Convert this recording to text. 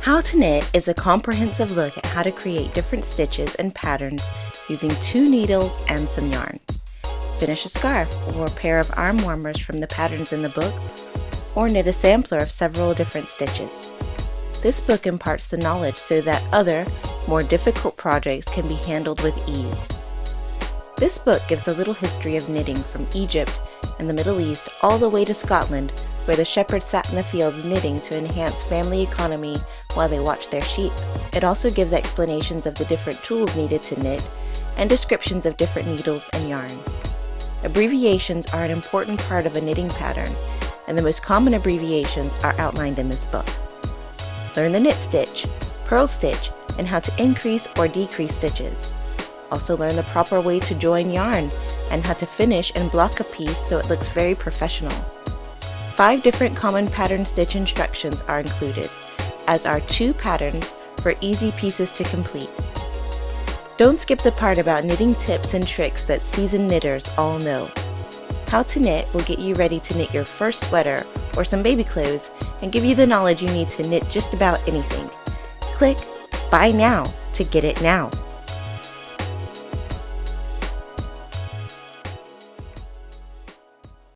How to Knit is a comprehensive look at how to create different stitches and patterns using 2 needles and some yarn. Finish a scarf or a pair of arm warmers from the patterns in the book, or knit a sampler of several different stitches. This book imparts the knowledge so that other, more difficult projects can be handled with ease. This book gives a little history of knitting from Egypt and the Middle East all the way to Scotland, where the shepherds sat in the fields knitting to enhance family economy while they watched their sheep. It also gives explanations of the different tools needed to knit and descriptions of different needles and yarn. Abbreviations are an important part of a knitting pattern, and the most common abbreviations are outlined in this book. Learn the knit stitch, purl stitch, and how to increase or decrease stitches. Also learn the proper way to join yarn and how to finish and block a piece so it looks very professional. 5 different common pattern stitch instructions are included, as are 2 patterns for easy pieces to complete. Don't skip the part about knitting tips and tricks that seasoned knitters all know. How to Knit will get you ready to knit your first sweater or some baby clothes and give you the knowledge you need to knit just about anything. Click Buy Now to get it now.